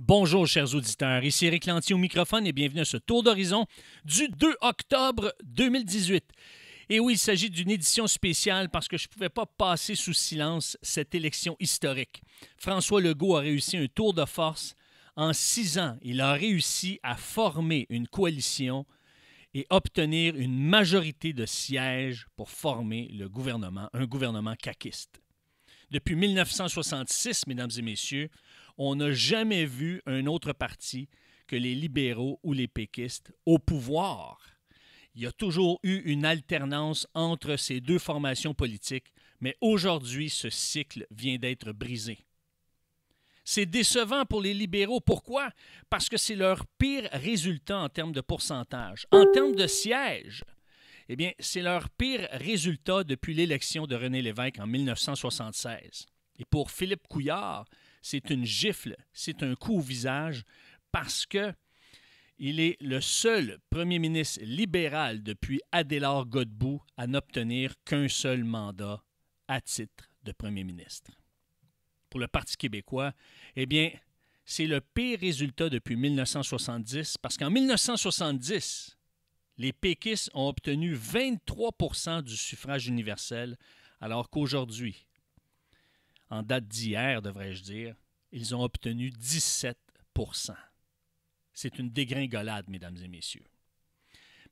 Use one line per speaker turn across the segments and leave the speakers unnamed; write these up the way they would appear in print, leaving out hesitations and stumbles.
Bonjour chers auditeurs, ici Éric Lantier au microphone et bienvenue à ce tour d'horizon du 2 octobre 2018. Et oui, il s'agit d'une édition spéciale parce que je ne pouvais pas passer sous silence cette élection historique. François Legault a réussi un tour de force. En 6 ans, il a réussi à former une coalition et obtenir une majorité de sièges pour former le gouvernement, un gouvernement caquiste. Depuis 1966, mesdames et messieurs, on n'a jamais vu un autre parti que les libéraux ou les péquistes au pouvoir. Il y a toujours eu une alternance entre ces deux formations politiques, mais aujourd'hui, ce cycle vient d'être brisé. C'est décevant pour les libéraux. Pourquoi? Parce que c'est leur pire résultat en termes de pourcentage. En termes de sièges, eh bien, c'est leur pire résultat depuis l'élection de René Lévesque en 1976. Et pour Philippe Couillard, c'est une gifle, c'est un coup au visage parce que il est le seul premier ministre libéral depuis Adélard Godbout à n'obtenir qu'un seul mandat à titre de premier ministre. Pour le Parti québécois, eh bien, c'est le pire résultat depuis 1970 parce qu'en 1970, les péquistes ont obtenu 23 % du suffrage universel, alors qu'aujourd'hui, en date d'hier, devrais-je dire, ils ont obtenu 17 %. C'est une dégringolade, mesdames et messieurs.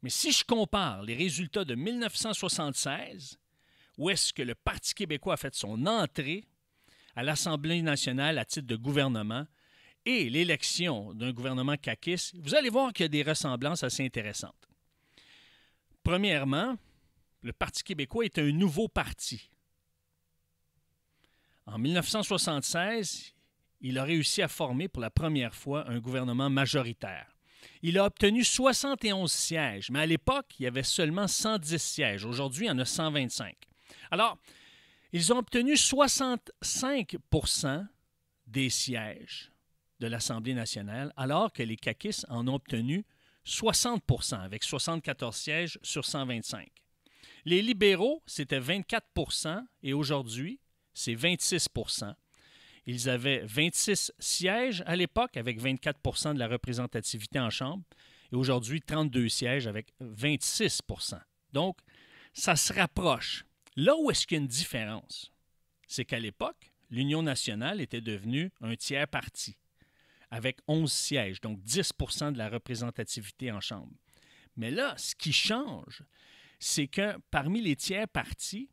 Mais si je compare les résultats de 1976, où est-ce que le Parti québécois a fait son entrée à l'Assemblée nationale à titre de gouvernement, et l'élection d'un gouvernement caquiste, vous allez voir qu'il y a des ressemblances assez intéressantes. Premièrement, le Parti québécois est un nouveau parti. En 1976, il a réussi à former pour la première fois un gouvernement majoritaire. Il a obtenu 71 sièges, mais à l'époque, il y avait seulement 110 sièges. Aujourd'hui, il y en a 125. Alors, ils ont obtenu 65 % des sièges de l'Assemblée nationale, alors que les caquistes en ont obtenu 60 % avec 74 sièges sur 125. Les libéraux, c'était 24 % et aujourd'hui, c'est 26 %. Ils avaient 26 sièges à l'époque avec 24 % de la représentativité en Chambre et aujourd'hui 32 sièges avec 26 %. Donc, ça se rapproche. Là où est-ce qu'il y a une différence, c'est qu'à l'époque, l'Union nationale était devenue un tiers parti avec 11 sièges, donc 10 % de la représentativité en Chambre. Mais là, ce qui change, c'est que parmi les tiers partis,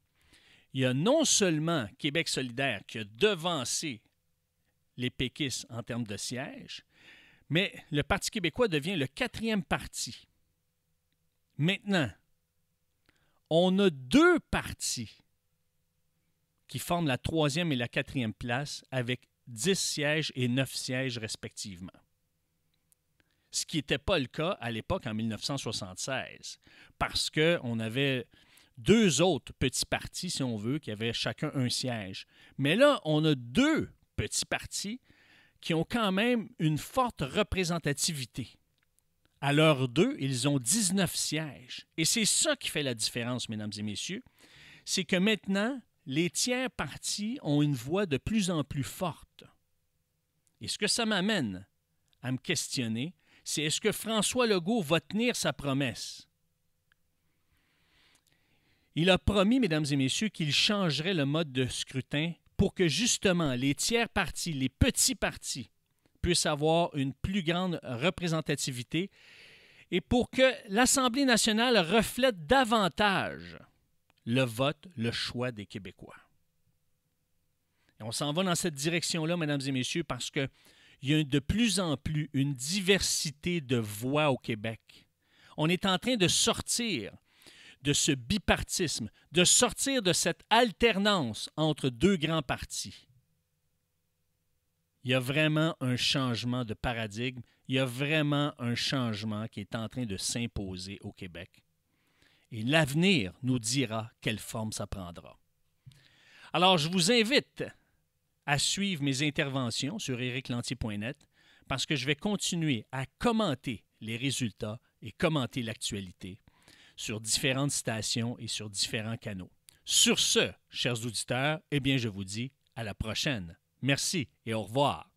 il y a non seulement Québec solidaire qui a devancé les péquistes en termes de sièges, mais le Parti québécois devient le 4e parti. Maintenant, on a 2 partis qui forment la 3e et la 4e place avec 10 sièges et 9 sièges respectivement. Ce qui n'était pas le cas à l'époque en 1976, parce qu'on avait 2 autres petits partis, si on veut, qui avaient chacun un siège. Mais là, on a 2 petits partis qui ont quand même une forte représentativité. À l'heure d'eux, ils ont 19 sièges. Et c'est ça qui fait la différence, mesdames et messieurs. C'est que maintenant, les tiers partis ont une voix de plus en plus forte. Et ce que ça m'amène à me questionner, c'est est-ce que François Legault va tenir sa promesse? Il a promis, mesdames et messieurs, qu'il changerait le mode de scrutin pour que justement les tiers partis, les petits partis, puissent avoir une plus grande représentativité et pour que l'Assemblée nationale reflète davantage le vote, le choix des Québécois. Et on s'en va dans cette direction-là, mesdames et messieurs, parce qu'il y a de plus en plus une diversité de voix au Québec. On est en train de sortir de ce bipartisme, de sortir de cette alternance entre 2 grands partis. Il y a vraiment un changement de paradigme, il y a vraiment un changement qui est en train de s'imposer au Québec. Et l'avenir nous dira quelle forme ça prendra. Alors, je vous invite à suivre mes interventions sur ericlantier.net parce que je vais continuer à commenter les résultats et commenter l'actualité sur différentes stations et sur différents canaux. Sur ce, chers auditeurs, eh bien, je vous dis à la prochaine. Merci et au revoir.